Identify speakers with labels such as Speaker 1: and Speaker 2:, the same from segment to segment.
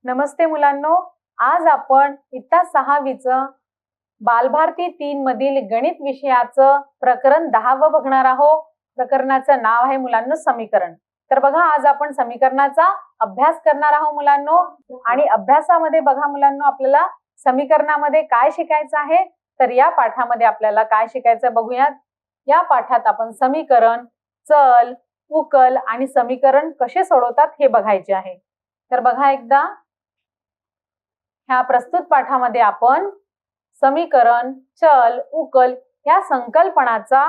Speaker 1: नमस्ते मुलांनो, आज आपण इयत्ता 6वीचं बालभारती 3 मधील गणित विषयाचं प्रकरण 10व बघणार आहोत. प्रकरणाचं नाव आहे मुलांनो समीकरण. तर बघा, आज आपण समीकरणाचा अभ्यास करणार आहोत मुलांनो. आणि अभ्यासामध्ये बघा मुलांनो, आपल्याला समीकरणामध्ये काय शिकायचं आहे, तर या पाठामध्ये आपल्याला काय शिकायचं बघूयात. या पाठात आपण समीकरण, चल, उकल आणि समीकरण कसे सोडवतात हे बघायचे आहे. तर बघा एकदा, ह्या प्रस्तुत पाठामध्ये आपण समीकरण, चल, उकल या संकल्पनाचा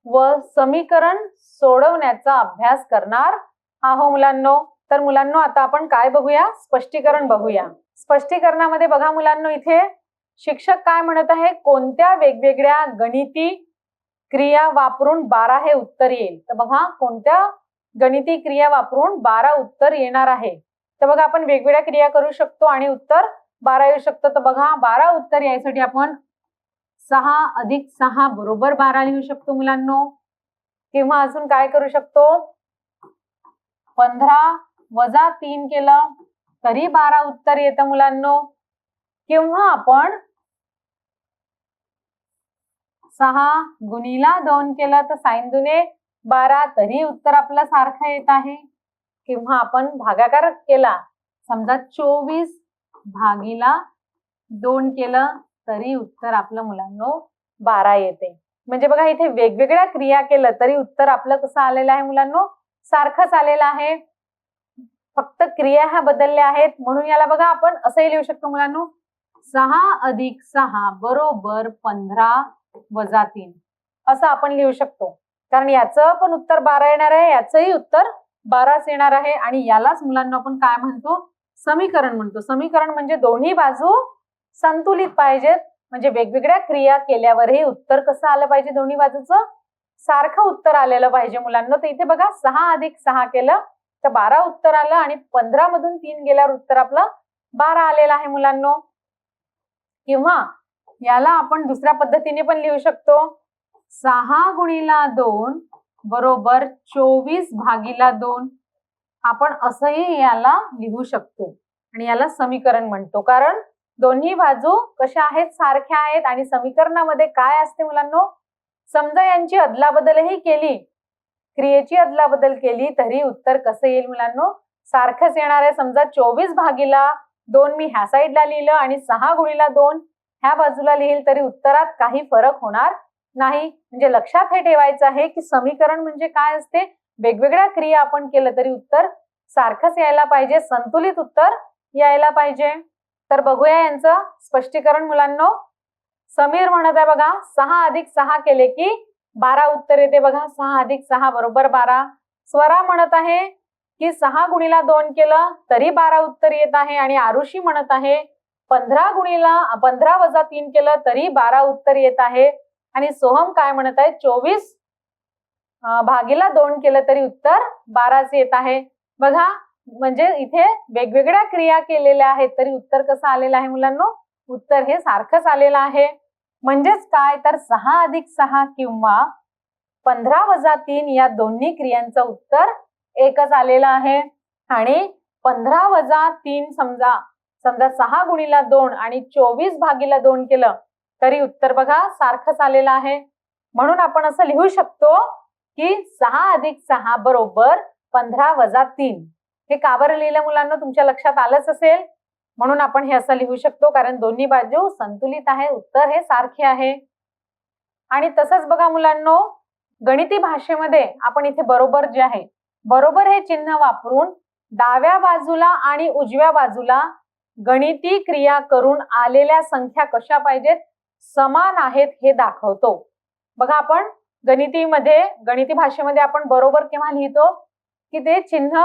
Speaker 1: व समीकरण सोडवण्याचा अभ्यास करणार आहोत मुलांनो. तर मुलांनो, आता आपण काय बघूया, स्पष्टीकरण बघूया. स्पष्टीकरणामध्ये बघा मुलांनो, इथे शिक्षक काय म्हणत आहे, कोणत्या वेगवेगळ्या गणिती क्रिया वापरून 12 हे उत्तर येईल. तर बघा, कोणत्या गणिती क्रिया वापरून 12 उत्तर येणार आहे. तर बघा, आपण वेगवेगळ्या क्रिया करू शकतो आणि उत्तर 12 येऊ शकतो. तर बघा, 12 उत्तर यायसाठी आपण 6 अधिक 6 बरोबर 12 लिहू शकतो मुलांनो. किंवा अजून काय करू शकतो, 15 वजा 3 केलं तरी 12 उत्तर येतं मुलांनो. किंवा आपण 6 गुणिला 2 केलं तर 6 दुने 12 तरी उत्तर आपलं सारखं येत आहे. किंवा आपण भागाकार केला, समजा 24 भागिला 2 केलं तरी उत्तर आपलं मुलांनो 12 येते. म्हणजे बघा, इथे वेगवेगळ्या क्रिया केलं तरी उत्तर आपलं कसं आलेलं आहे मुलांनो, सारखंच आलेलं आहे. फक्त क्रिया ह्या बदलल्या आहेत. म्हणून याला बघा, आपण असंही लिहू शकतो मुलांनो, 6 अधिक 6 बरोबर 15 वजा 3 असं आपण लिहू शकतो. कारण याचं पण उत्तर 12 येणार आहे, याचंही उत्तर 12च येणार आहे. आणि यालाच मुलांना आपण काय म्हणतो, समीकरण म्हणतो. समीकरण म्हणजे दोन्ही बाजू संतुलित पाहिजेत. म्हणजे वेगवेगळ्या क्रिया केल्यावरही उत्तर कसं आलं पाहिजे, दोन्ही बाजूचं सारखं उत्तर आलेलं पाहिजे मुलांना. तर इथे बघा, 6 अधिक 6 केलं तर 12 उत्तर आलं आणि 15 मधून 3 गेल्यावर उत्तर आपलं 12 आलेलं आहे मुलांनो. किंवा याला आपण दुसऱ्या पद्धतीने पण लिहू शकतो, 6 गुणिला 2 बरोबर 24 भागिला 2 आपण असंही याला लिहू शकतो. आणि याला समीकरण म्हणतो. कारण दोन्ही बाजू कशा आहेत, सारख्या आहेत. आणि समीकरणामध्ये काय असते मुलांनो, समजा यांची अदलाबदलही केली, क्रियेची अदलाबदल केली तरी उत्तर कसं येईल मुलांनो, सारखंच येणार आहे. समजा 24 भागिला 2 मी ह्या साईडला लिहिलं आणि 6 गुणिला 2 ह्या बाजूला लिहिल तरी उत्तरात काही फरक होणार नाही. म्हणजे लक्षात हे ठेवायचं आहे की समीकरण म्हणजे काय असते, वेगवेगळ्या क्रिया आपण केलं तरी उत्तर सारखंच यायला पाहिजे, संतुलित उत्तर यायला पाहिजे. तर बघूया यांचं स्पष्टीकरण मुलांनो. समीर म्हणत आहे बघा, 6 अधिक 6 केले की 12 उत्तर येते. बघा, 6 अधिक 6 बरोबर 12. स्वरा म्हणत आहे की 6 गुणिला 2 केलं तरी 12 उत्तर येत आहे. आणि आरुषी म्हणत आहे 15 वजा 3 केलं तरी 12 उत्तर येत आहे. आणि सोहम काय म्हणत आहे, 24 भागिला 2 केलं तरी उत्तर 12च येत आहे. बघा, म्हणजे इथे वेगवेगळ्या क्रिया केलेल्या आहेत तरी उत्तर कसं आलेलं आहे मुलांनो, उत्तर हे सारखंच आलेलं आहे. म्हणजेच काय, तर 6 अधिक 6 किंवा 15 वजा 3 या दोन्ही क्रियांचं उत्तर एकच आलेलं आहे. आणि 15 वजा 3 समजा 6 गुणिला 2 आणि 24 भागिला 2 केलं तरी उत्तर बघा सारखंच आलेलं आहे. म्हणून आपण असं लिहू शकतो की 6 अधिक 6 बरोबर 15 वजा 3. हे का बरं लिहिलं मुलांना, तुमच्या लक्षात आलंच असेल. म्हणून आपण हे असं लिहू शकतो, कारण दोन्ही बाजू संतुलित आहे, उत्तर हे सारखे आहे. आणि तसंच बघा मुलांनो, गणिती भाषेमध्ये आपण इथे बरोबर जे आहे, बरोबर हे चिन्ह वापरून डाव्या बाजूला आणि उजव्या बाजूला गणिती क्रिया करून आलेल्या संख्या कशा पाहिजेत, समान आहेत हे दाखवतो. बघा, आपण गणिती भाषेमध्ये आपण बरोबर केव्हा लिहितो, की ते चिन्ह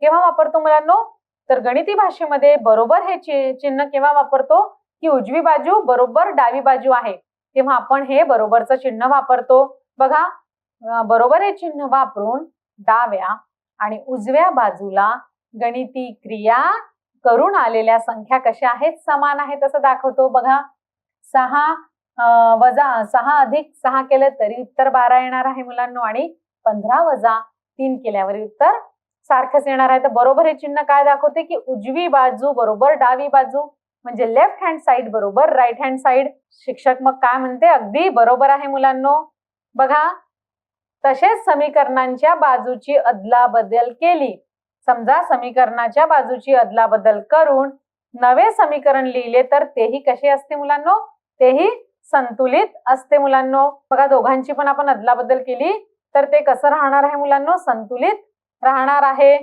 Speaker 1: केव्हा वापरतो मुलांनो, तर गणिती भाषेमध्ये बरोबर हे चिन्ह केव्हा वापरतो, की उजवी बाजू बरोबर डावी बाजू आहे तेव्हा आपण हे बरोबरचं चिन्ह वापरतो. बघा, बरोबर हे चिन्ह वापरून डाव्या आणि उजव्या बाजूला गणिती क्रिया करून आलेल्या संख्या कशा आहेत, समान आहेत असं दाखवतो. बघा, 6 अधिक 6 केलं तरी उत्तर 12 येणार आहे मुलांनो. आणि 15 वजा 3 केल्यावर उत्तर सारखंच येणार आहे. तर बरोबर हे चिन्ह काय दाखवते की उजवी बाजू बरोबर डावी बाजू, म्हणजे लेफ्ट हँड साइड बरोबर राईट हँड साइड. शिक्षक मग काय म्हणते, अगदी बरोबर आहे मुलांनो. बघा, तसेच समीकरणांच्या बाजूची अदलाबदल केली. समजा समीकरणाच्या बाजूची अदलाबदल करून नवे समीकरण लिहिले तर तेही कसे असते मुलांनो, तेही संतुलित असते मुलांनो. बघा, दोघांची पण आपण अदलाबदल केली तर ते कसं राहणार आहे मुलांनो, संतुलित राहणार आहे.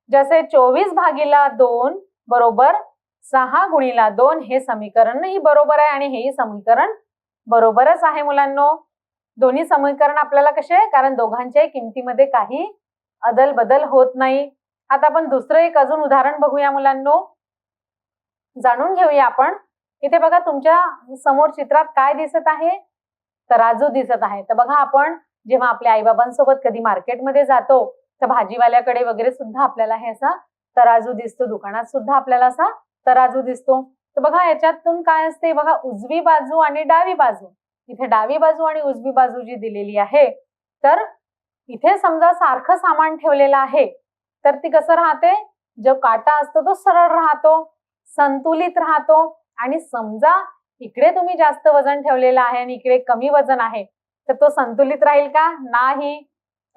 Speaker 1: जसे 24/2 बरोबर 6/2 हे समीकरणही बरोबर आहे आणि हेही समीकरण बरोबरच आहे मुलांनो. दोन्ही समीकरण आपल्याला कसे आहे, कारण दोघांच्याही किमतीमध्ये काही अदल बदल होत नाही. आता आपण दुसरं एक अजून उदाहरण बघूया मुलांनो, जाणून घेऊया आपण. इथे बघा, तुमच्या समोर चित्रात काय दिसत आहे, तराजू दिसत आहे. तर बघा, आपण जेव्हा आपल्या आईबाबांसोबत कधी मार्केटमध्ये जातो तर भाजीवाल्याकडे वगैरे सुद्धा आपल्याला हे असा तराजू दिसतो, दुकानात सुद्धा आपल्याला असा तराजू दिसतो. तर बघा, याच्यातून काय असते बघा, उजवी बाजू आणि डावी बाजू. इथे डावी बाजू आणि उजवी बाजू जी दिलेली आहे, तर इथे समजा सारखं सामान ठेवलेलं आहे तर ती कसं राहते, जो काटा असतो तो सरळ राहतो, संतुलित राहतो. आणि समजा इकडे तुम्ही जास्त वजन ठेवलेलं आहे आणि इकडे कमी वजन आहे तर तो संतुलित राहील का, नाही.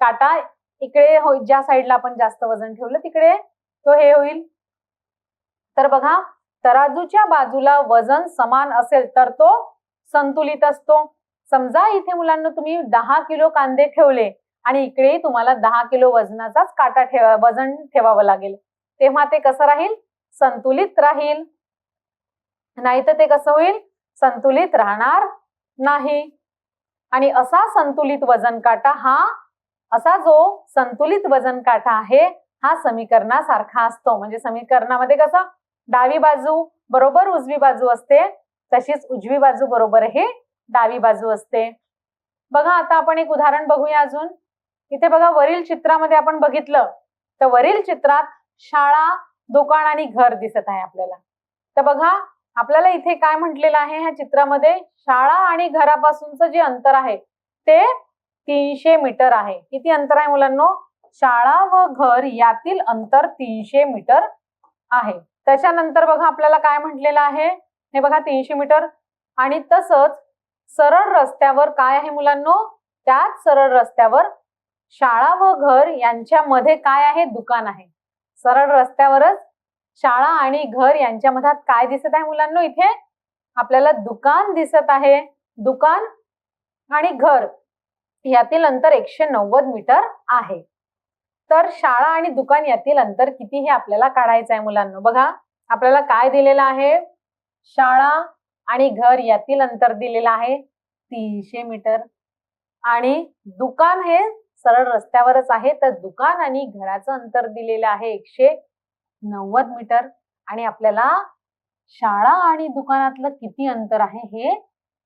Speaker 1: काटा इकडे ज्या साईडला आपण जास्त वजन ठेवलं तिकडे तो हे होईल. तर बघा, तराजूच्या बाजूला वजन समान असेल तर तो संतुलित असतो. समजा इथे मुलांना तुम्ही 10 किलो कांदे ठेवले आणि इकडे तुम्हाला 10 किलो वजनाचाच काटा वजन ठेवावं लागेल, तेव्हा ते कसं राहील, संतुलित राहील. नाही तर ते कसं होईल, संतुलित राहणार नाही. आणि असा संतुलित वजन काटा असा जो संतुलित वजन काटा आहे हा समीकरणासारखा असतो. म्हणजे समीकरणामध्ये कसं डावी बाजू बरोबर उजवी बाजू असते, तशीच उजवी बाजू बरोबर हे डावी बाजू असते. बघा, आता आपण एक उदाहरण बघूया अजून. इथे बघा, वरील चित्रामध्ये आपण बघितलं तर वरील चित्रात शाळा, दुकान आणि घर दिसत आहे आपल्याला. तर बघा, आपल्याला इथे काय म्हटलेलं आहे ह्या चित्रामध्ये, शाळा आणि घरापासूनचं जे अंतर आहे ते 300 मीटर आहे. किती अंतर आहे मुलांनो, शाळा व घर यातील अंतर 300 मीटर आहे. त्याच्यानंतर बघा, आपल्याला काय म्हटलेलं आहे, हे बघा 300 मीटर. आणि तसंच सरळ रस्त्यावर काय आहे मुलांनो, त्याच सरळ रस्त्यावर शाळा व घर यांच्यामध्ये काय आहे, दुकान आहे. सरळ रस्त्यावरच शाळा आणि घर यांच्या मधात काय दिसत आहे मुलांनो, इथे आपल्याला दुकान दिसत आहे. दुकान आणि घर यातील अंतर 190 मीटर आहे. तर शाळा आणि दुकान यातील अंतर किती हे आपल्याला काढायचं आहे मुलांनो. बघा, आपल्याला काय दिलेलं आहे, शाळा आणि घर यातील अंतर दिलेलं आहे 300 मीटर आणि दुकान हे सरळ रस्त्यावरच आहे, तर दुकान आणि घराचं अंतर दिलेलं आहे 190 मीटर. आणि आपल्याला शाळा आणि दुकानातलं किती अंतर आहे हे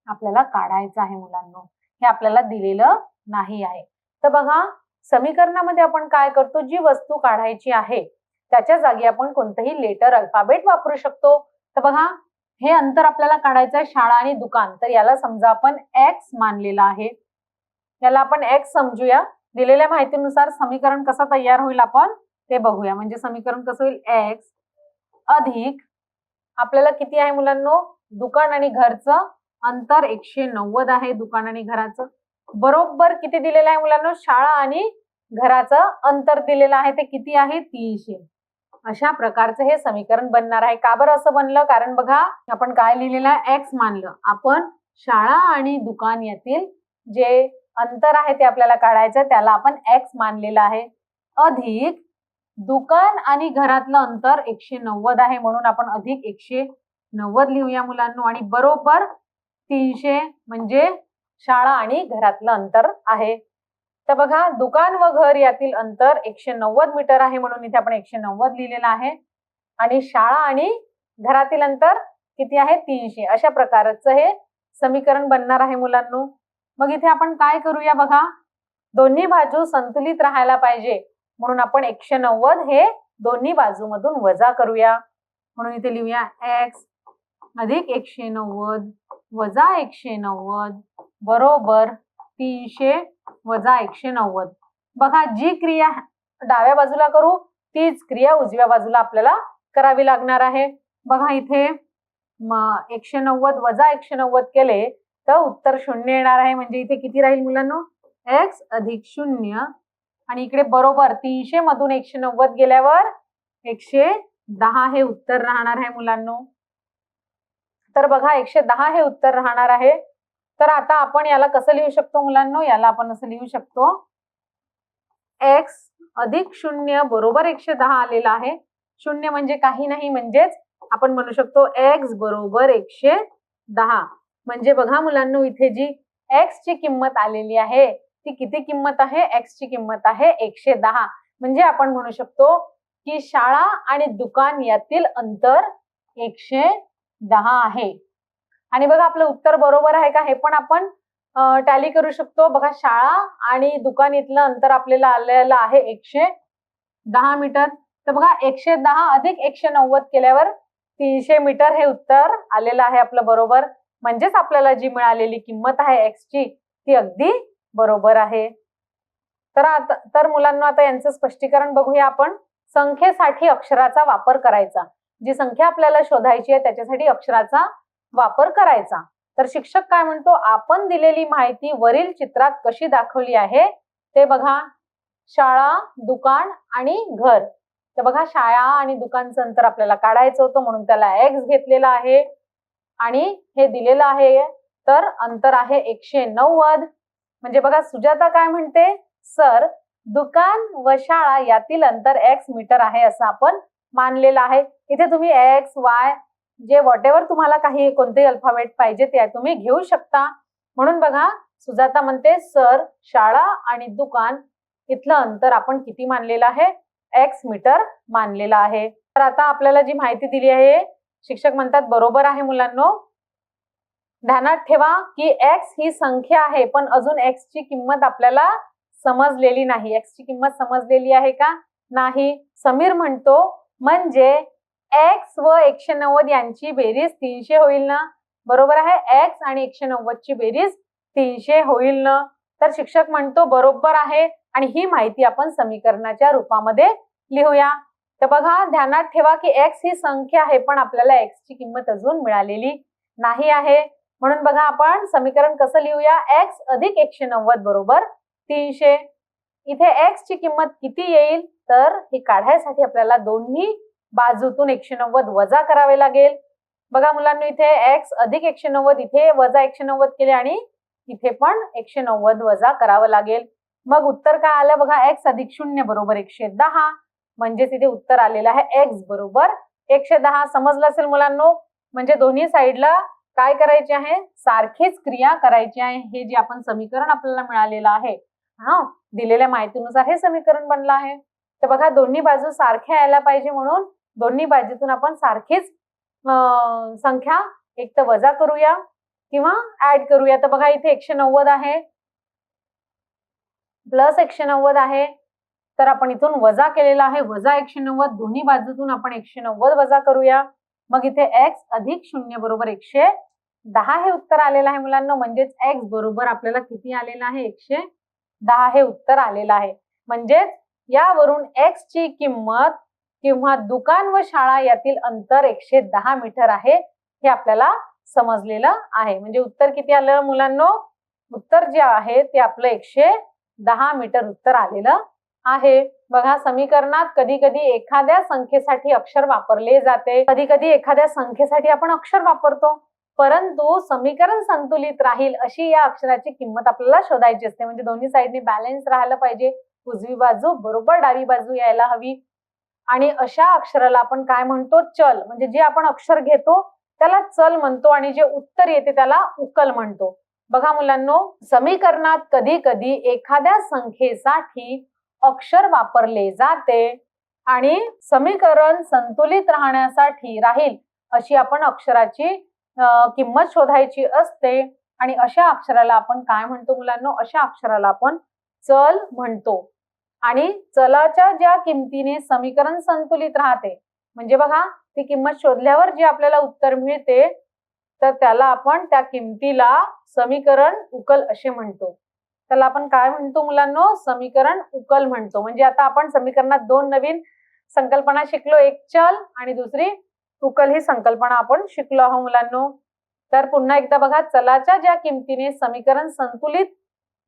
Speaker 1: आपल्याला काढायचं आहे मुलांनो, हे आपल्याला दिलेलं नाही आहे. तर बघा, समीकरणामध्ये आपण काय करतो, जी वस्तू काढायची आहे त्याच्या जागी आपण कोणतंही लेटर अल्फाबेट वापरू शकतो. तर बघा, हे अंतर आपल्याला काढायचं आहे शाळा आणि दुकान, तर याला समजा आपण x मानलेला आहे, याला आपण x समजूया. दिलेल्या माहितीनुसार समीकरण कसं तयार होईल आपण ते बघूया. म्हणजे समीकरण कसं होईल, x अधिक आपल्याला किती आहे मुलांनो, दुकान आणि घरचं अंतर 190 आहे, दुकान आणि घराचं बरोबर किती दिलेलं आहे मुलांनो, शाळा आणि घराचं अंतर दिलेलं आहे ते किती आहे, 300. अशा प्रकारचं हे समीकरण बनणार आहे. का बरं असं बनलं, कारण बघा, आपण काय लिहिलेलं आहे, x मानलं. आपण शाळा आणि दुकान यातील जे अंतर आहे ते आपल्याला काढायचं, त्याला आपण x मानलेलं आहे, अधिक दुकान आणि घरातलं अंतर 190 आहे म्हणून आपण अधिक 190 लिहूया मुलांनो. आणि बरोबर 300 म्हणजे शाळा आणि घरातलं अंतर आहे. तर बघा, दुकान व घर यातील अंतर 190 मीटर आहे म्हणून इथे आपण 190 लिहिलेलं आहे. आणि शाळा आणि घरातील अंतर किती आहे, 300. अशा प्रकारचं हे समीकरण बनणार आहे मुलांनो. मग इथे आपण काय करूया, बघा, दोन्ही बाजू संतुलित राहायला पाहिजे म्हणून आपण 190 हे दोन्ही बाजूमधून वजा करूया. म्हणून इथे लिहूया x अधिक 190 वजा 190 बरोबर 300 वजा 190. बघा, जी क्रिया डाव्या बाजूला करू तीच क्रिया उजव्या बाजूला आपल्याला करावी लागणार आहे. बघा इथे 190 वजा 190 केले तर उत्तर 0 येणार आहे. म्हणजे इथे किती राहील मुलांनो, x अधिक 0 आणि इकडे बरोबर 300 मधून 190 गेल्यावर 110 हे उत्तर राहणार आहे मुलांनो. तर बघा 110 हे उत्तर राहणार आहे. तर आता आपण याला कसं लिहू शकतो मुलांनो, याला आपण असं लिहू शकतो x अधिक 0 बरोबर 110 आलेला आहे. 0 म्हणजे काही नाही, म्हणजेच आपण म्हणू शकतो x बरोबर 110. म्हणजे बघा मुलांनो इथे जी x ची किंमत आलेली आहे ती किती किंमत आहे, x ची किंमत आहे 110. म्हणजे आपण म्हणू शकतो की शाळा आणि दुकान यातील अंतर 110 आहे. आणि बघा आपलं उत्तर बरोबर आहे का हे पण आपण टॅली करू शकतो. बघा शाळा आणि दुकान इथलं अंतर आपल्याला आलेलं आहे 110 मीटर. तर बघा 110 अधिक 190 केल्यावर 300 मीटर हे उत्तर आलेलं आहे आपलं बरोबर. म्हणजेच आपल्याला जी मिळालेली किंमत आहे x ची ती अगदी बरोबर आहे. तर मुलांना आता यांचं स्पष्टीकरण बघूया आपण. संख्येसाठी अक्षराचा वापर करायचा. जी संख्या आपल्याला शोधायची आहे त्याच्यासाठी अक्षराचा वापर करायचा. तर शिक्षक काय म्हणतो, आपण दिलेली माहिती वरील चित्रात कशी दाखवली आहे ते बघा. शाळा, दुकान आणि घर. तर बघा शाळा आणि दुकानचं अंतर आपल्याला काढायचं होतं म्हणून त्याला x घेतलेला आहे आणि हे दिलेलं आहे. तर अंतर आहे 190. म्हणजे बघा सुजाता काय म्हणते, सर दुकान व शाळा यातील अंतर x मीटर आहे असं आपण मानलेलं आहे. इथे तुम्ही x, y जे व्हॉटेवर तुम्हाला काही कोणतेही अल्फाबेट पाहिजे ते तुम्ही घेऊ शकता. म्हणून बघा सुजाता म्हणते सर शाळा आणि दुकान इथलं अंतर आपण किती मानलेलं आहे, x मीटर मानलेलं आहे. तर आता आपल्याला जी माहिती दिली आहे शिक्षक म्हणतात बरोबर आहे मुलांनो. ध्यानात ठेवा की x ही संख्या आहे पण अजून x ची किंमत आपल्याला समजलेली नाही. x ची किंमत समजलेली आहे का नाही. समीर म्हणतो म्हणजे x व 190 यांची बेरीज 300 होईल ना. बरोबर आहे, x आणि 190 ची बेरीज 300 होईल ना. तर शिक्षक म्हणतो बरोबर आहे आणि ही माहिती आपण समीकरणाच्या रूपामध्ये लिहूया. तर बघा ध्यानात ठेवा की x ही संख्या आहे पण आपल्याला x ची किंमत अजून मिळालेली नाही आहे. म्हणून बघा आपण समीकरण कसं लिहूया, x अधिक 190 बरोबर 300. इथे x ची किंमत किती येईल तर हे काढायसाठी आपल्याला दोन्ही बाजूतून 190 वजा करावे लागेल. बघा मुलांना इथे x अधिक 190 इथे वजा 190 केले आणि इथे पण 190 वजा करावं लागेल. मग उत्तर काय आलं बघा, x अधिक 0 बरोबर 110. म्हणजेच इथे उत्तर आलेलं आहे x बरोबर 110. समजलं असेल मुलांनो. म्हणजे दोन्ही साईडला काय करायचे आहे, सारखीच क्रिया करायची आहे. हे जे आपण समीकरण आपल्याला मिळालेलं आहे दिलेल्या माहितीनुसार हे समीकरण बनलं आहे. तर बघा दोन्ही बाजू सारख्या यायला पाहिजे म्हणून दोन्ही बाजूतून आपण सारखीच संख्या एक तर वजा करूया किंवा ऍड करूया. तर बघा इथे 190 आहे प्लस 190 आहे. तर आपण इथून वजा केलेला आहे वजा 190. दोन्ही बाजूतून आपण 190 वजा करूया. मग इथे x अधिक 0 बरोबर 110 हे उत्तर आलेलं आहे मुलांना. म्हणजेच x बरोबर आपल्याला किती आलेलं आहे, 110 हे उत्तर आलेलं आहे. म्हणजेच यावरून x ची किंमत किंवा दुकान व शाळा यातील अंतर 110 मीटर आहे हे आपल्याला समजलेलं आहे. म्हणजे उत्तर किती आलं मुलांनो, उत्तर जे आहे ते आपलं 110 मीटर उत्तर आलेलं आहे. बघा समीकरणात कधी कधी एखाद्या संख्येसाठी अक्षर वापरले जाते, कधी कधी एखाद्या संख्येसाठी आपण अक्षर वापरतो, परंतु समीकरण संतुलित राहील अशी या अक्षराची किंमत आपल्याला शोधायची असते. म्हणजे दोन्ही साईडने बॅलन्स राहायला पाहिजे, उजवी बाजू बरोबर डावी बाजू यायला हवी. आणि अशा अक्षराला आपण काय म्हणतो, चल. म्हणजे जे आपण अक्षर घेतो त्याला चल म्हणतो आणि जे उत्तर येते त्याला उकल म्हणतो. बघा मुलांनो, समीकरणात कधी कधी एखाद्या संख्येसाठी अक्षर वापरले जाते आणि समीकरण संतुलित राहील अशी आपण अक्षराची किंमत शोधायची असते. आणि अशा अक्षराला आपण काय म्हणतो मुलांनो, अशा अक्षराला आपण चल म्हणतो. आणि चलाच्या ज्या किमतीने समीकरण संतुलित राहते, म्हणजे बघा ती किंमत शोधल्यावर जे आपल्याला उत्तर मिळते तर त्याला आपण त्या किमतीला समीकरण उकल असे म्हणतो. त्याला आपण काय म्हणतो मुलांनो, समीकरण उकल म्हणतो. म्हणजे आता आपण समीकरणात दोन नवीन संकल्पना शिकलो, एक चल आणि दुसरी उकल ही संकल्पना आपण शिकलो आहोत मुलांनो. तर पुन्हा एकदा बघा, चलाच्या ज्या किमतीने समीकरण संतुलित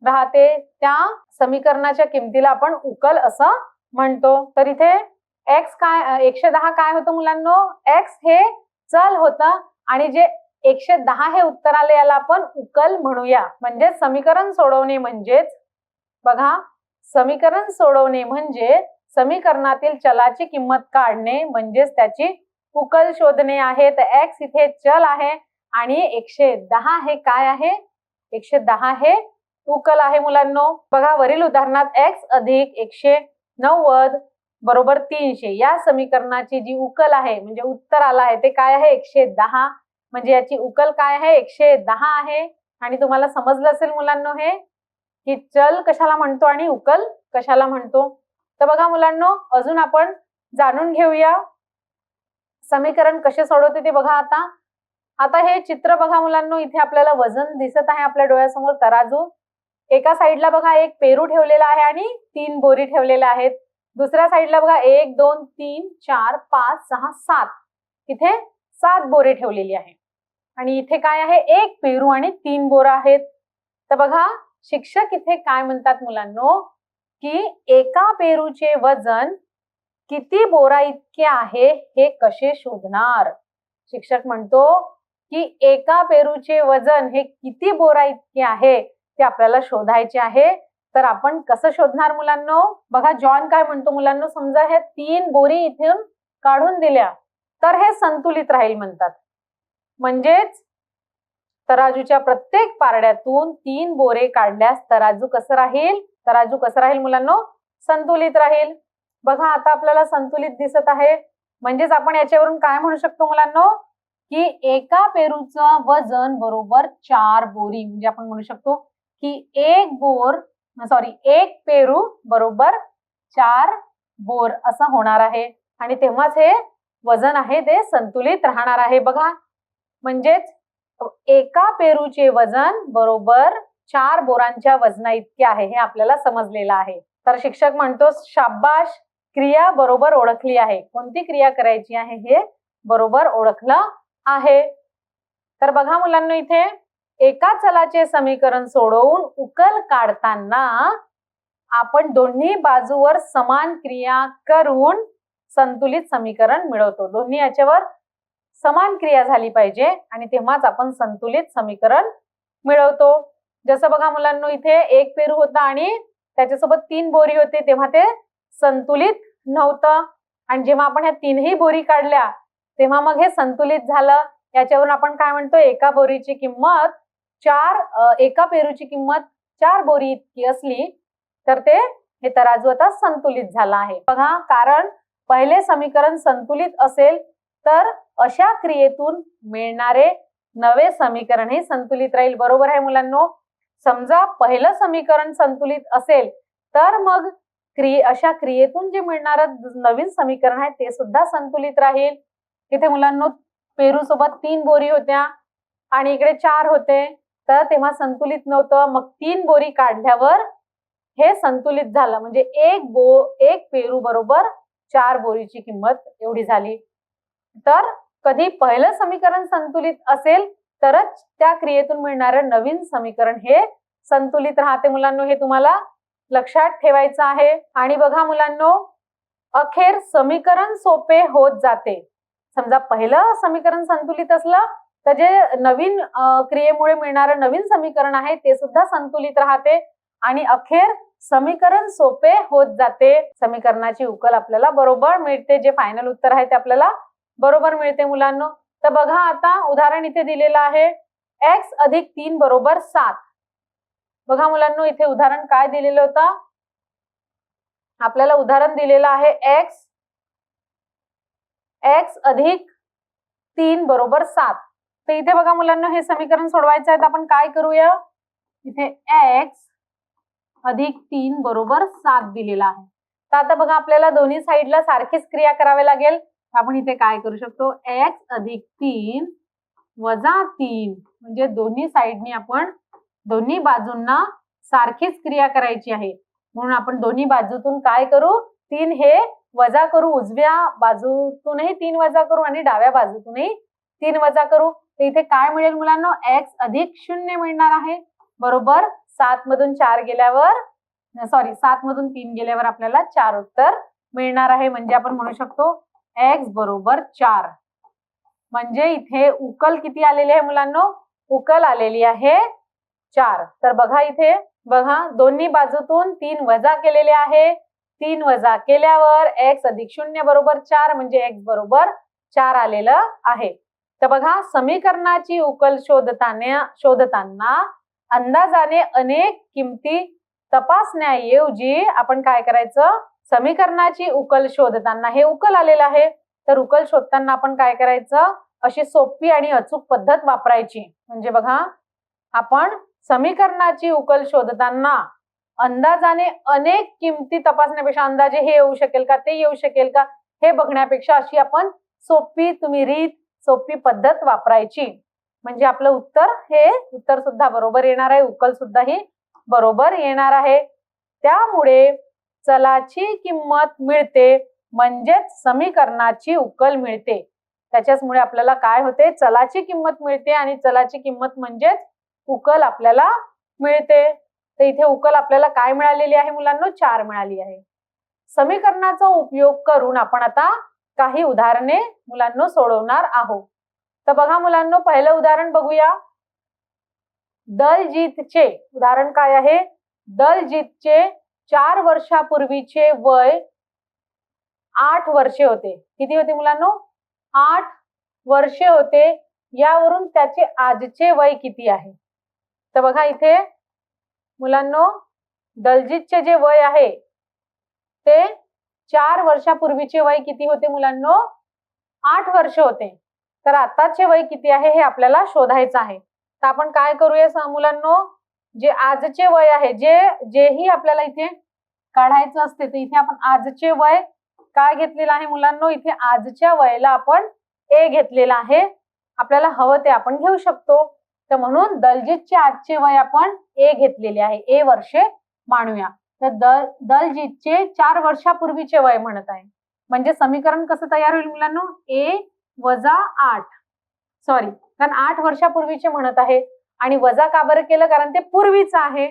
Speaker 1: राहते त्या समीकरणाच्या किमतीला आपण उकल असं म्हणतो. तर इथे x काय 110 काय होतं मुलांनो, x हे चल होतं आणि जे 110 हे उत्तर आले याला आपण उकल म्हणूया. म्हणजे समीकरण सोडवणे म्हणजेच बघा, समीकरण सोडवणे म्हणजे समीकरणातील चलाची किंमत काढणे म्हणजेच त्याची उकल शोधणे आहे. तर x इथे चल आहे आणि 110 हे काय आहे, 110 हे उकल आहे मुलांनो. बघा वरील उदाहरणात x अधिक 190 बरोबर 300 या समीकरणाची जी उकल आहे म्हणजे उत्तर आला आहे ते काय आहे, 110. म्हणजे याची उकल काय आहे, 110 आहे. आणि तुम्हाला समजलं असेल मुलांनो हे की चल कशाला म्हणतो आणि उकल कशाला म्हणतो. तर बघा मुलांनो, अजून आपण जाणून घेऊया समीकरण कसे सोडवते ते. बघा आता हे चित्र बघा मुलांनो, इथे आपल्याला वजन दिसत आहे आपल्या डोळ्यासमोर, तराजू. एका साईडला बघा एक पेरू ठेवलेला आहे आणि 3 बोरी ठेवलेल्या आहेत. दुसऱ्या साईडला बघा 1 2 3 4 5 6 7 इथे 7 बोरे ठेवलेली आहे आणि इथे काय आहे, एक पेरू आणि 3 बोरा आहेत. तर बघा शिक्षक इथे काय म्हणतात मुलांनो, की एका पेरूचे वजन किती बोरा इतके आहे हे कसे शोधणार. शिक्षक म्हणतो की एका पेरूचे वजन हे किती बोरा इतके आहे ते आपल्याला शोधायचे आहे. तर आपण कसं शोधणार मुलांनो. बघा जॉन काय म्हणतो मुलांनो, समजा हे 3 बोरी इथून काढून दिल्या तर हे संतुलित राहील म्हणतात. म्हणजेच तराजूच्या प्रत्येक पारड्यातून 3 बोरे काढल्यास तराजू कसं राहील मुलांनो, संतुलित राहील. बघा आता आपल्याला संतुलित दिसत आहे. म्हणजेच आपण याच्यावरून काय म्हणू शकतो मुलांनो, की एका पेरूचं वजन बरोबर 4 बोरी. म्हणजे आपण म्हणू शकतो की एक पेरू बरोबर 4 बोर असं होणार आहे आणि तेव्हाच हे वजन आहे ते संतुलित राहणार आहे. बघा म्हणजेच एका पेरूचे वजन बरोबर 4 बोरांच्या वजना इतके आहे हे आपल्याला समजलेलं आहे. तर शिक्षक म्हणतो शाबाश, क्रिया बरोबर ओळखली आहे. कोणती क्रिया करायची आहे हे बरोबर ओळखलं आहे. तर बघा मुलांनो, इथे एका चलाचे समीकरण सोडवून उकल काढताना आपण दोन्ही बाजूवर समान क्रिया करून संतुलित समीकरण मिळवतो. दोन्ही याच्यावर समान क्रिया झाली पाहिजे आणि तेव्हाच आपण संतुलित समीकरण मिळवतो. जसं बघा मुलांनो, इथे एक पेरू होता आणि त्याच्यासोबत 3 बोरी होते तेव्हा ते संतुलित नव्हतं आणि जेव्हा आपण ह्या 3ही बोरी काढल्या तेव्हा मग हे संतुलित झालं. याच्यावरून आपण काय म्हणतो, एका बोरीची किंमत एका पेरूची किंमत 4 बोरी इतकी असली तर हे तराजू आता संतुलित झाला आहे. बघा, कारण पहिले समीकरण संतुलित असेल तर अशा क्रियेतून मिळणारे नवे समीकरण हे संतुलित राहील. बरोबर आहे मुलांनो. समजा पहिलं समीकरण संतुलित असेल तर मग अशा क्रियेतून जे मिळणारं नवीन समीकरण आहे ते सुद्धा संतुलित राहील. इथे मुलांनो पेरू सोबत 3 बोरी होत्या आणि इकडे 4 होते तर तेव्हा संतुलित नव्हतं. मग 3 बोरी काढल्यावर हे संतुलित झालं. म्हणजे एक पेरू बरोबर 4 बोरीची किंमत एवढी झाली. तर कधी पहिलं समीकरण संतुलित असेल तरच त्या क्रियेतून मिळणारं नवीन समीकरण हे संतुलित राहते. मुलांनो हे तुम्हाला लक्षात ठेवायचं आहे. आणि बघा मुलांनो, अखेर समीकरण सोपे होत जाते. समजा पहिलं समीकरण संतुलित असलं तर जे नवीन क्रियेमुळे मिळणारं नवीन समीकरण आहे ते सुद्धा संतुलित राहते आणि अखेर समीकरण सोपे होत जाते. समीकरणाची उकल आपल्याला बरोबर मिळते. जे फायनल उत्तर आहे ते आपल्याला बरोबर मिळते मुलांनो. तर बघा आता उदाहरण इथे दिलेलं आहे, x अधिक 3 बरोबर 7. बघा मुलांनो, इथे उदाहरण काय दिलेलं होतं, आपल्याला उदाहरण दिलेलं आहे x अधिक 3 बरोबर 7. तर इथे बघा मुलांनो, हे समीकरण सोडवायचं आहे तर आपण काय करूया, इथे x अधिक 3 बरोबर 7 दिलेला आहे. तर आता बघा आपल्याला दोन्ही साईडला सारखीच क्रिया करावी लागेल. आपण इथे काय करू शकतो, x अधिक 3 वजा 3 म्हणजे दोन्ही साईडनी आपण दोन्ही बाजूंना सारखीच क्रिया करायची आहे, म्हणून आपण दोन्ही बाजूतून काय करू, 3 हे वजा करू, उजव्या बाजूतूनही 3 वजा करू आणि डाव्या बाजूतूनही 3 वजा करू. तर इथे काय मिळेल मुलांनो, x अधिक 0 मिळणार आहे. बरोबर 7 मधून 4 गेल्यावर 7 मधून 3 गेल्यावर आपल्याला 4 उत्तर मिळणार आहे. म्हणजे आपण म्हणू शकतो x बरोबर 4. म्हणजे इथे उकल किती आलेली आहे मुलांनो, उकल आलेली आहे 4. तर बघा इथे बघा दोन्ही बाजूतून 3 वजा केलेले आहे. 3 वजा केल्यावर x अधिक 0 बरोबर 4 म्हणजे x बरोबर 4 आलेलं आहे. तर बघा समीकरणाची उकल शोधताना अंदाजाने अनेक किमती तपासण्याऐवजी आपण काय करायचं, समीकरणाची उकल शोधताना हे उकल आलेलं आहे, तर उकल शोधताना आपण काय करायचं, अशी सोपी आणि अचूक पद्धत वापरायची. म्हणजे बघा आपण समीकरणाची उकल शोधताना अंदाजाने अनेक किमती तपासण्यापेक्षा अंदाजे हे येऊ शकेल का, ते येऊ शकेल का, हे बघण्यापेक्षा अशी आपण सोपी पद्धत वापरायची. म्हणजे आपलं उत्तर सुद्धा बरोबर येणार आहे, उकल सुद्धा ही बरोबर येणार आहे. त्यामुळे चलाची किंमत मिळते म्हणजेच समीकरणाची उकल मिळते. त्याच्यामुळे आपल्याला काय होते, चलाची किंमत मिळते आणि चलाची किंमत म्हणजेच उकल आपल्याला मिळते. तर इथे उकल आपल्याला काय मिळालेली आहे मुलांनो, 4 मिळाली आहे. समीकरणाचा उपयोग करून आपण आता काही उदाहरणे मुलांनो सोडवणार आहोत. तर बघा मुलांनो पहिलं उदाहरण बघूया. दलजीतचे उदाहरण काय आहे, दलजीतचे 4 वर्षापूर्वीचे वय 8 वर्षे होते. किती होते मुलांनो, 8 वर्षे होते. यावरून त्याचे आजचे वय किती आहे. तर बघा इथे मुलांनो दलजीतचे जे वय आहे ते 4 वर्षापूर्वीचे वय किती होते मुलांनो, 8 वर्ष होते. तर आताचे वय किती आहे हे आपल्याला शोधायचं आहे. तर आपण काय करूया मुलांनो, जे आजचे वय आहे जेही आपल्याला इथे काढायचं असते, तर इथे आपण आजचे वय काय घेतलेलं आहे मुलांनो, इथे आजच्या वयाला आपण a घेतलेला आहे. आपल्याला हवं ते आपण घेऊ शकतो. तर म्हणून दलजीतचे आजचे वय आपण a घेतलेले आहे, a वर्षे मानूया. तर दलजीतचे 4 वर्षापूर्वीचे वय म्हणत आहे. म्हणजे समीकरण कसं तयार होईल मुलांनो, a वजा 8 कारण 8 वर्षापूर्वीचे म्हणत आहे आणि वजा का बरं केलं, कारण ते पूर्वीचं आहे.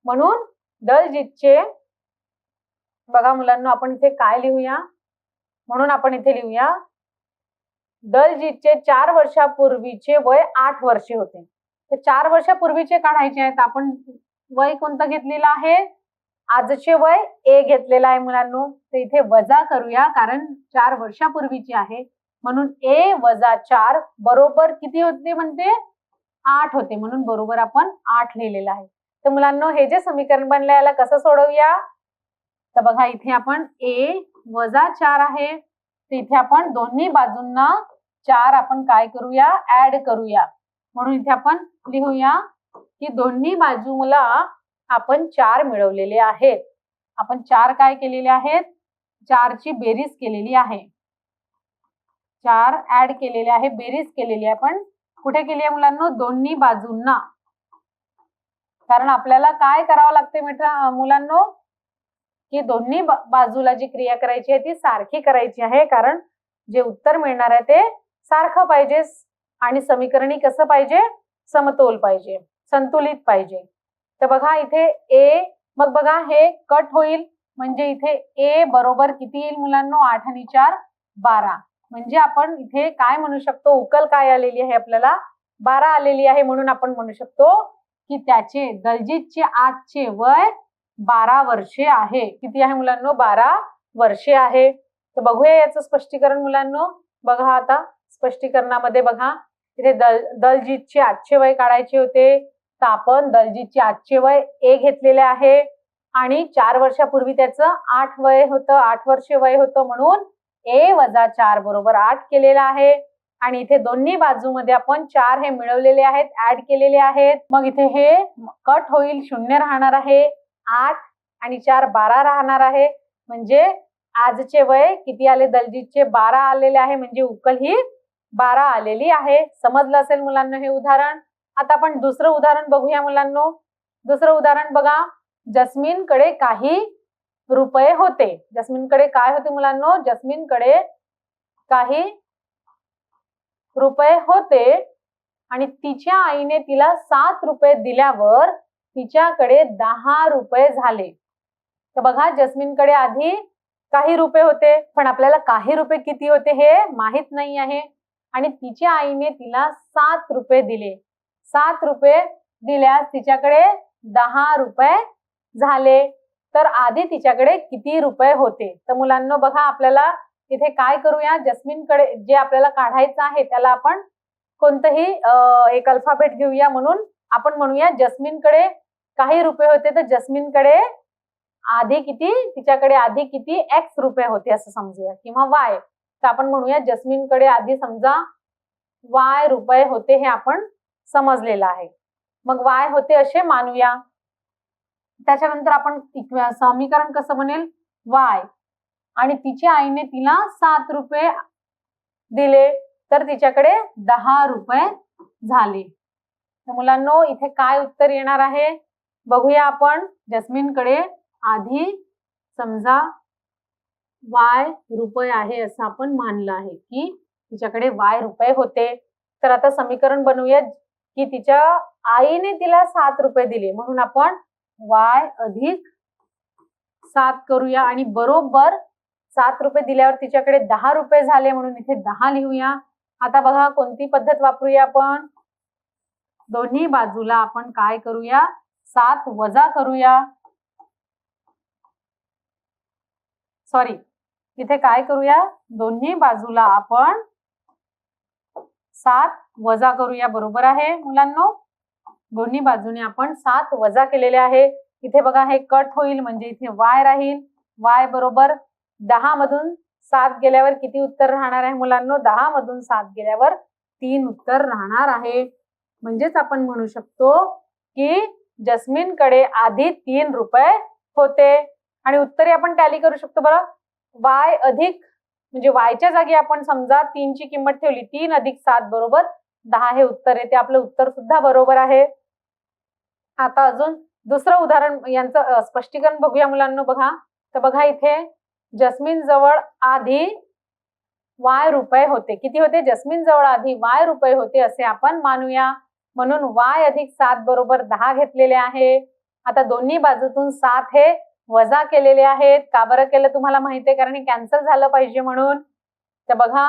Speaker 1: म्हणून दलजीतचे बघा मुलांनो आपण इथे काय लिहूया, म्हणून आपण इथे लिहूया दलजीतचे 4 वर्षापूर्वीचे वय 8 वर्षे होते. तर 4 वर्षापूर्वीचे काढायचे आहेत. आपण वय कोणतं घेतलेलं आहे, आजचे वय a घेतलेलं आहे मुलांनो. तर इथे वजा करूया कारण 4 वर्षापूर्वीचे आहे, म्हणून a वजा 4 बरोबर किती होते म्हणते, 8 होते. म्हणून बरोबर आपण 8 लिहिलेलं आहे. तर मुलांनो हे जे समीकरण बनलं याला कसं सोडवूया, तर बघा इथे आपण a वजा 4 आहे. तर इथे आपण दोन्ही बाजूंना 4 आपण काय करूया, ऍड करूया. म्हणून इथे आपण लिहूया की दोन्ही बाजूला आपण 4 मिळवलेले आहेत. आपण 4 काय केलेले आहेत, 4 ची बेरीज केलेली आहे. 4 ऍड केलेले आहे, बेरीज केलेली आहे. आपण कुठे केली आहे मुलांनो, दोन्ही बाजूंना. कारण आपल्याला काय करावं लागते मुलांनो, की दोन्ही बाजूला जी क्रिया करायची आहे ती सारखी करायची आहे. कारण जे उत्तर मिळणार आहे ते सारखं पाहिजे आणि समीकरणी कसं पाहिजे, समतोल पाहिजे, संतुलित पाहिजे. तर बघा इथे a, मग बघा हे कट होईल म्हणजे इथे a बरोबर किती येईल मुलांनो, 8 आणि 4 12. म्हणजे आपण इथे काय म्हणू शकतो, उकल काय आलेली आहे आपल्याला, 12 आलेली आहे. म्हणून आपण म्हणू शकतो की त्याचे दलजीतचे आजचे वय 12 वर्षे आहे. किती आहे मुलांनो, 12 वर्षे आहे. तर बघूया याचं स्पष्टीकरण मुलांनो. बघा आता स्पष्टीकरणामध्ये बघा इथे दलजीतचे आजचे वय काढायचे होते, तर आपण दलजीतचे आजचे वय a घेतलेले आहे आणि 4 वर्षापूर्वी त्याचं 8 वय होतं, 8 वर्षे वय होतं. म्हणून a वजा 4 बरोबर 8 केलेला आहे. आणि इथे दोन्ही बाजूमध्ये आपण 4 हे मिळवलेले आहेत, ऍड केलेले आहेत. मग इथे हे कट होईल, 0 राहणार आहे, 8 आणि 4 12 राहणार आहे. म्हणजे आजचे वय किती आले, दलजीतचे 12 आलेले आहे. म्हणजे उकल ही 12 आलेली आहे. समजलं असेल मुलांना हे उदाहरण. आता आपण दुसरं उदाहरण बघूया मुलांनो. दुसरं उदाहरण बघा, जस्मिनकडे काही रुपये होते. जस्मिनकडे काय होते मुलांनो? जस्मिनकडे काही रुपये होते आणि तिच्या आईने तिला 7 रुपये दिल्यावर तिच्याकडे 10 रुपये झाले. तर बघा, जस्मिनकडे आधी काही रुपये होते, पण आपल्याला काही रुपये किती होते हे माहित नाही आहे आणि तिच्या आईने तिला 7 रुपये दिले. 7 रुपये दिल्यास तिच्याकडे 10 रुपये झाले. तर आधी तिच्याकडे किती रुपये होते? तर मुलांनो बघा, आपल्याला इथे काय करूया, जस्मिनकडे जे आपल्याला काढायचं आहे त्याला आपण कोणतंही एक अल्फाबेट घेऊया. म्हणून आपण म्हणूया जस्मिनकडे काही रुपये होते, तर जस्मिनकडे आधी किती, तिच्याकडे आधी किती एक्स रुपये होते असं समजूया, किंवा वाय. तर आपण म्हणूया जस्मिनकडे आधी समजा वाय रुपये होते, हे आपण समजलेलं आहे. मग वाय होते असे मानूया. त्याच्यानंतर आपण समीकरण कसं बनेल, वाय आणि तिच्या आईने तिला 7 रुपये दिले तर तिच्याकडे 10 रुपये झाले. तर मुलांनो इथे काय उत्तर येणार आहे बघूया आपण. जस्मिनकडे आधी समजा वाय रुपये आहे असं आपण मानलं आहे की तिच्याकडे वाय रुपये होते. तर आता समीकरण बनवूया की तिच्या आईने तिला 7 रुपये दिले, म्हणून आपण वाय अधिक 7 करूया आणि बरोबर 7 रुपये दिल्यावर तिच्याकडे 10 रुपये झाले, म्हणून इथे 10 लिहूया. आता बघा कोणती पद्धत वापरूया आपण, दोन्ही बाजूला आपण काय करूया, 7 वजा करूया. सॉरी, इथे काय करूया, दोन्ही बाजूला आपण 7 वजा करूया. बरोबर आहे मुलांनो, दोन्ही बाजूने आपण 7 वजा केलेले आहे. इथे बघा हे कट होईल म्हणजे इथे वाय राहील. वाय बरोबर 10 मधून 7 गेल्यावर किती उत्तर राहणार आहे मुलांनो? 10 मधून 7 गेल्यावर 3 उत्तर राहणार आहे. म्हणजेच आपण म्हणू शकतो की जस्मिनकडे आधी 3 रुपये होते आणि उत्तरे आपण टॅली करू शकतो. बरं, वाय अधिक म्हणजे वायच्या जागी आपण समजा 3 ची किंमत ठेवली, 3 अधिक 7 बरोबर 10 हे उत्तर येते. आपलं उत्तर सुद्धा बरोबर आहे. आता अजून दुसरं उदाहरण यांचं स्पष्टीकरण बघूया मुलांनो. बघा, तर बघा इथे जस्मिन जवळ आधी वाय रुपये होते. किती होते? जस्मिन जवळ आधी वाय रुपये होते असे आपण मानूया. म्हणून वाय अधिक 7 बरोबर 10 घेतलेले आहे. आता दोन्ही बाजूतून 7 हे वजा केलेले आहेत. का बरं केलं तुम्हाला माहिती आहे? कारण हे कॅन्सल झालं पाहिजे म्हणून. तर बघा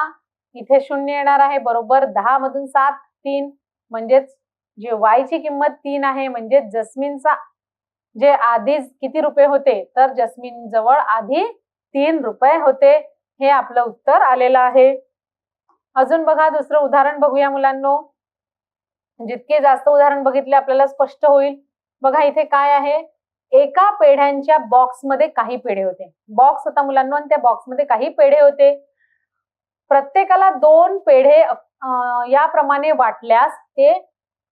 Speaker 1: इथे 0 येणार आहे. बरोबर 10 मधून 7 3, म्हणजेच जे वाय ची किंमत 3 आहे, म्हणजे जस्मिनचा जे आधी किती रुपये होते, तर जस्मिन जवळ आधी 3 रुपये होते. हे आपलं उत्तर आलेलं आहे. अजून बघा दुसरं उदाहरण बघूया मुलांनो. जितके जास्त उदाहरण बघितले आपल्याला स्पष्ट होईल. बघा इथे काय आहे, एका पेढ्यांच्या बॉक्समध्ये काही पेढे होते. बॉक्स होता मुलांनो आणि त्या बॉक्समध्ये काही पेढे होते. प्रत्येकाला 2 पेढे याप्रमाणे वाटल्यास ते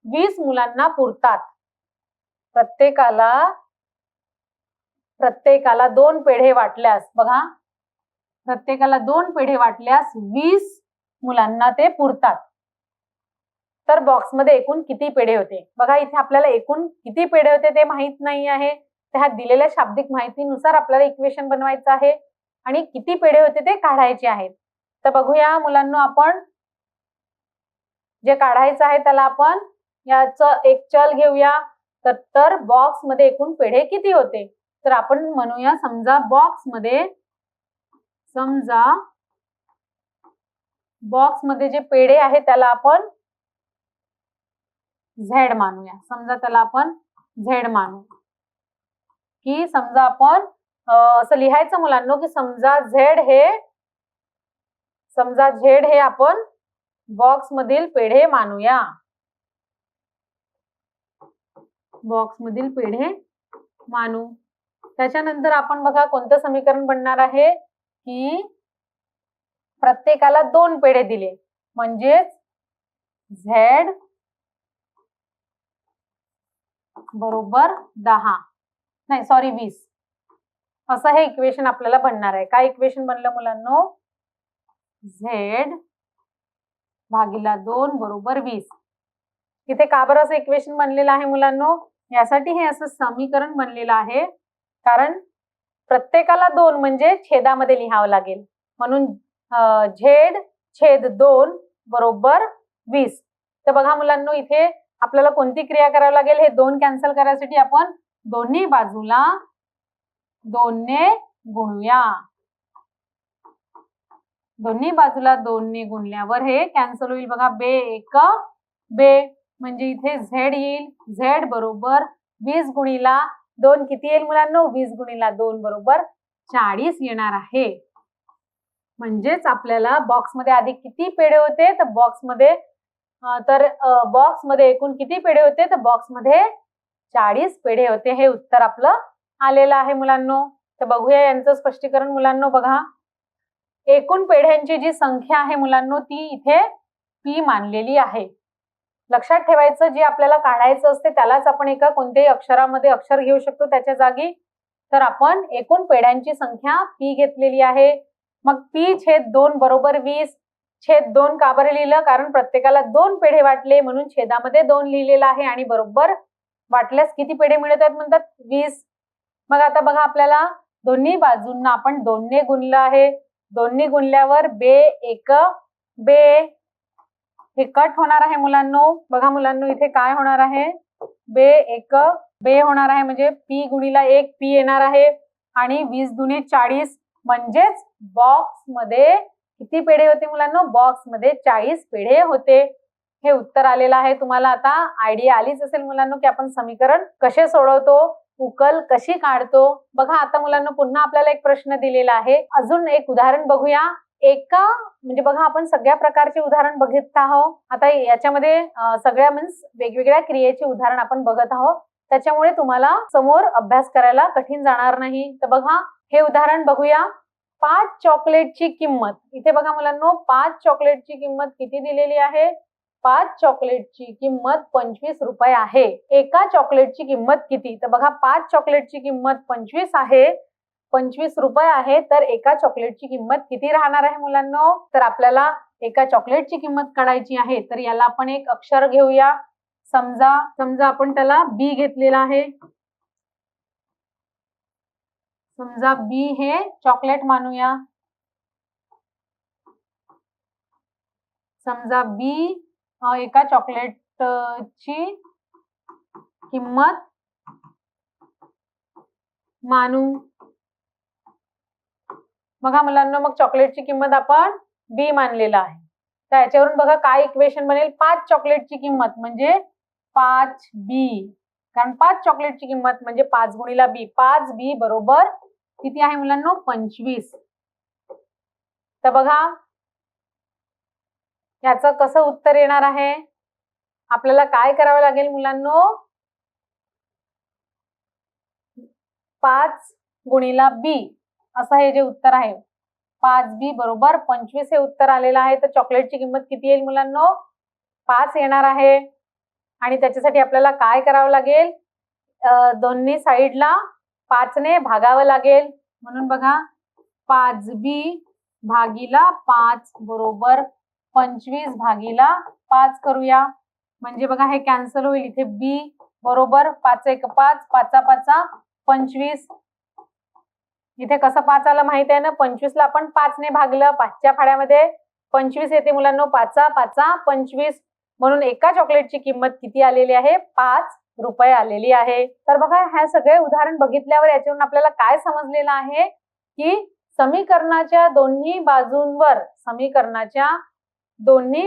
Speaker 1: 20 मुलांना पुरतात. प्रत्येकाला 2 पेढे वाटल्यास, बघा प्रत्येकाला 2 पेढे वाटल्यास 20 मुलांना ते पुरतात. तर बॉक्समध्ये एकूण किती पेढे होते? बघा इथे आपल्याला एकूण किती पेढे होते ते माहित नाही आहे. त्या दिलेल्या शाब्दिक माहितीनुसार आपल्याला इक्वेशन बनवायचं आहे आणि किती पेढे होते ते काढायचे आहेत. तर बघूया मुलांनो, आपण जे काढायचं आहे त्याला आपण याचं एक चल घेऊया. तर बॉक्स मध्ये एकूण पेढे किती होते? तर आपण म्हणूया समजा बॉक्स मध्ये जे पेढे आहे त्याला आपण झेड मानूया. समजा त्याला आपण झेड मानू की समजा आपण असं लिहायचं मुलांनो की समजा झेड हे आपण बॉक्स मधील पेढे मानूया. बॉक्स मधील पेढे मानू. त्याच्यानंतर आपण बघा कोणतं समीकरण बनणार आहे की प्रत्येकाला 2 पेढे दिले, म्हणजेच झेड बरोबर 20 असं हे इक्वेशन आपल्याला बनणार आहे. काय इक्वेशन बनलं मुलांनो? झेड भागिले 2 बरोबर 20. इथे का बरं असं इक्वेशन बनलेलं आहे मुलांनो? यासाठी हे असं समीकरण बनलेलं आहे, कारण प्रत्येकाला 2 म्हणजे छेदामध्ये लिहावं लागेल, म्हणून Z/2 बरोबर 20. तर बघा मुलांनो, इथे आपल्याला कोणती क्रिया करावी लागेल? हे 2 कॅन्सल करायसाठी आपण दोन्ही बाजूला 2 ने गुणूया. दोन्ही बाजूला 2 ने गुणल्यावर हे कॅन्सल होईल. बघा, बे एक बे, म्हणजे इथे Z येईल. Z बरोबर 20 गुणिला 2 किती येईल मुलांनो? 20 गुणिला 2 बरोबर 40 येणार आहे. म्हणजेच आपल्याला बॉक्समध्ये आधी किती पेढे होते? तर बॉक्समध्ये एकूण किती पेढे होते? तर बॉक्समध्ये 40 पेढे होते. हे उत्तर आपलं आलेलं आहे मुलांनो. तर बघूया यांचं स्पष्टीकरण. मुलांनो बघा, एकूण पेढ्यांची जी संख्या आहे मुलांनो, ती इथे P मानलेली आहे. लक्षात ठेवायचं, जे आपल्याला काढायचं असते त्यालाच आपण एका कोणत्याही अक्षरामध्ये अक्षर घेऊ शकतो त्याच्या जागी. तर आपण एकूण पेढ्यांची संख्या P घेतलेली आहे. मग P/2 बरोबर 20/2 का बरं लिहिलं? कारण प्रत्येकाला 2 पेढे वाटले, म्हणून छेदामध्ये 2 लिहिलेलं आहे. आणि बरोबर वाटल्यास किती पेढे मिळत आहेत म्हणतात? 20. मग आता बघा, आपल्याला दोन्ही बाजूंना आपण 2 ने गुणलं आहे. 2 ने गुणल्यावर बे एक बे, हे कट होणार आहे मुलांनो. बघा मुलांनो, इथे काय होणार आहे? बे एक बे होणार आहे, म्हणजे P गुणिला 1 P येणार आहे. आणि 20 दुने 40, म्हणजेच बॉक्समध्ये किती पेढे होते मुलांनो? बॉक्समध्ये 40 पेढे होते. हे उत्तर आलेलं आहे. तुम्हाला आता आयडिया आलीच असेल मुलांनो की आपण समीकरण कसे सोडवतो, उकल कशी काढतो. बघा, आता मुलांनो पुन्हा आपल्याला एक प्रश्न दिलेला आहे. अजून एक उदाहरण बघूया. म्हणजे बघा, आपण सगळ्या प्रकारचे उदाहरण बघत आहोत. आता याच्यामध्ये सगळ्या वेगवेगळ्या क्रियेचे उदाहरण आपण बघत आहोत. त्याच्यामुळे तुम्हाला समोर अभ्यास करायला कठीण जाणार नाही. तर बघा, हे उदाहरण बघूया. 5 चॉकलेटची किंमत. इथे बघा मुलांनो, 5 चॉकलेटची किंमत किती दिलेली आहे? 5 चॉकलेटची किंमत 25 रुपये आहे. एका चॉकलेटची किंमत किती? तर बघा, 5 चॉकलेटची किंमत 25 आहे, 25 रुपये आहे. तर एका चॉकलेटची किंमत किती राहणार आहे मुलांनो? तर आपल्याला एका चॉकलेटची किंमत काढायची आहे. तर याला आपण एक अक्षर घेऊया. समजा आपण त्याला बी घेतलेला आहे. समजा बी हे चॉकलेट मानूया. समजा बी एका चॉकलेटची किंमत मानू. बघा मुलांना, मग चॉकलेटची किंमत आपण बी मानलेला आहे. तर याच्यावरून बघा काय इक्वेशन बनेल? 5 चॉकलेटची किंमत म्हणजे 5B, कारण 5 चॉकलेटची किंमत म्हणजे 5 गुणिला बी. 5B बरोबर किती आहे मुलांनो? 25. तर बघा, याचं कसं उत्तर येणार आहे? आपल्याला काय करावं लागेल मुलांनो? 5 गुणिला बी असं हे जे उत्तर आहे, 5B बरोबर 25 हे उत्तर आलेलं आहे. तर चॉकलेटची किंमत किती येईल मुलांनो? 5 येणार आहे. आणि त्याच्यासाठी आपल्याला काय करावं लागेल? दोन्ही साईडला 5 ने भागावं लागेल. म्हणून बघा, 5B भागिला 5 बरोबर 25 भागिला 5 करूया. म्हणजे बघा, हे कॅन्सल होईल. इथे बी बरोबर 5 एक 5, 5 5 25. इथे कसं 5 आलं माहित आहे ना? 25 ला आपण 5 ने भागलं. 5च्या फाड्यामध्ये 25 येते मुलांनो. 5 5 25. म्हणून एका चॉकलेटची किंमत किती आलेली आहे? 5 रुपये आलेली आहे. तर बघा, हे सगळे उदाहरण बघितल्यावर याच्यावरून आपल्याला काय समजलेलं आहे की समीकरणाच्या दोन्ही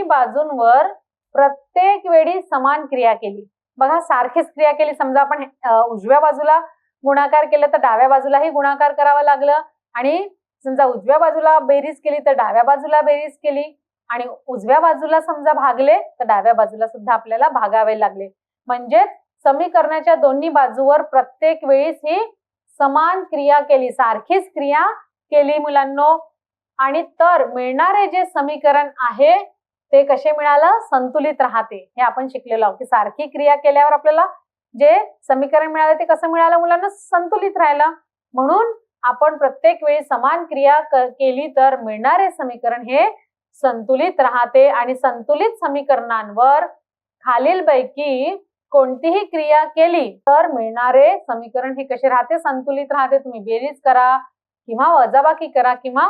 Speaker 1: बाजूंवर प्रत्येक वेळी समान क्रिया केली. बघा, सारखीच क्रिया केली. समजा आपण उजव्या बाजूला गुणाकार केला तर डाव्या बाजूलाही गुणाकार करावा लागलं. आणि समजा उजव्या बाजूला बेरीज केली तर डाव्या बाजूला बेरीज केली. आणि उजव्या बाजूला समजा भागले तर डाव्या बाजूला सुद्धा आपल्याला भागावे लागले. म्हणजे समीकरणाच्या दोन्ही बाजूवर प्रत्येक वेळीस ही समान क्रिया केली, सारखीच क्रिया केली मुलांनो. आणि तर मिळणारे जे समीकरण आहे ते कसे मिळालं? संतुलित राहते. हे आपण शिकलेलो आहोत की सारखी क्रिया केल्यावर आपल्याला जे समीकरण मिळालं ते कसं मिळालं मुलांना? संतुलित राहिलं. म्हणून आपण प्रत्येक वेळी समान क्रिया केली तर मिळणारे समीकरण हे संतुलित राहते. आणि संतुलित समीकरणांवर खालीलपैकी कोणतीही क्रिया केली तर मिळणारे समीकरण हे कसे राहते, संतुलित राहते. तुम्ही बेरीज करा किंवा वजाबाकी करा किंवा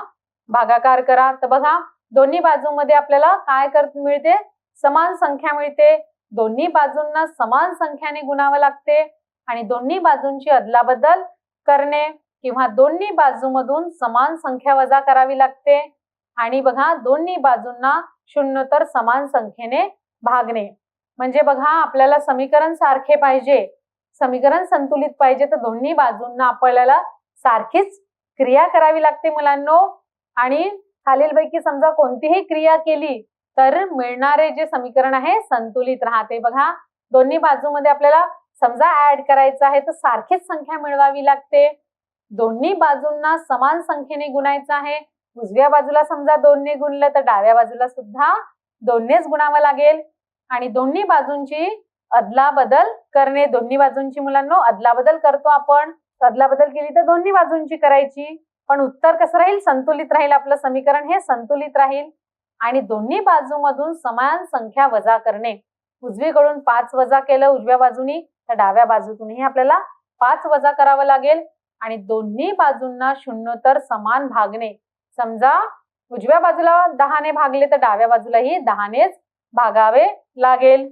Speaker 1: भागाकार करा. तर बघा दोन्ही बाजूमध्ये आपल्याला काय मिळते, समान संख्या मिळते. दोन्ही बाजूंना समान संख्याने गुणावं लागते आणि दोन्ही बाजूंची अदलाबदल करणे किंवा दोन्ही बाजूमधून समान संख्या वजा करावी लागते आणि बघा दोन्ही बाजूंना शून्योत्तर समान संख्येने भागणे. म्हणजे बघा आपल्याला समीकरण सारखे पाहिजे, समीकरण संतुलित पाहिजे तर दोन्ही बाजूंना आपल्याला सारखीच क्रिया करावी लागते मुलांनो. आणि खालीलपैकी समजा कोणतीही क्रिया केली तर मिळणारे जे समीकरण आहे संतुलित राहते. बघा दोन्ही बाजूमध्ये आपल्याला समजा ऍड करायचं आहे तर सारखीच संख्या मिळवावी लागते. दोन्ही बाजूंना समान संख्येने गुणायचं आहे. उजव्या बाजूला समजा 2 ने गुणलं तर डाव्या बाजूला सुद्धा 2 नेच गुणावं लागेल आणि दोन्ही बाजूंची अदलाबदल करणे. दोन्ही बाजूंची मुलांनो अदलाबदल करतो आपण. अदलाबदल केली तर दोन्ही बाजूंची करायची, पण उत्तर कसं राहील, संतुलित राहील. आपलं समीकरण हे संतुलित राहील. आणि दोन्ही बाजूमधून समान संख्या वजा करणे. उजवीकडून 5 वजा केलं उजव्या बाजूनी तर डाव्या बाजूतूनही आपल्याला 5 वजा करावं लागेल आणि दोन्ही बाजूंना शून्योत्तर समान भागणे. समजा उजव्या बाजूला 10 ने भागले तर डाव्या बाजूलाही 10 नेच भागावे लागेल.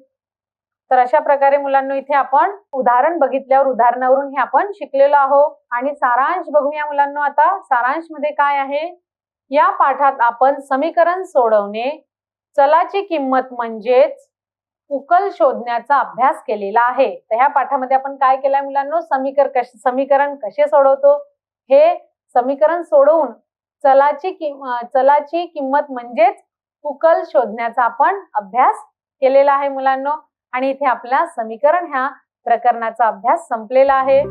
Speaker 1: तर अशा प्रकारे मुलांनो इथे आपण उदाहरण बघितल्यावर उदाहरणावरून हे आपण शिकलेलो आहोत. आणि सारांश बघूया मुलांनो. आता सारांश मध्ये काय आहे, या पाठात आपण समीकरण सोडवणे, चलाची किंमत म्हणजेच उकल शोधण्याचा अभ्यास केलेला आहे. तर ह्या पाठामध्ये आपण काय केलंय मुलांनो, समीकरण कसे सोडवतो हे समीकरण सोडवून चलाची किंमत म्हणजेच उकल शोधण्याचा आपण अभ्यास केलेला आहे मुलांनो. आणि इथे आपला समीकरण ह्या प्रकरणाचा अभ्यास संपलेला आहे.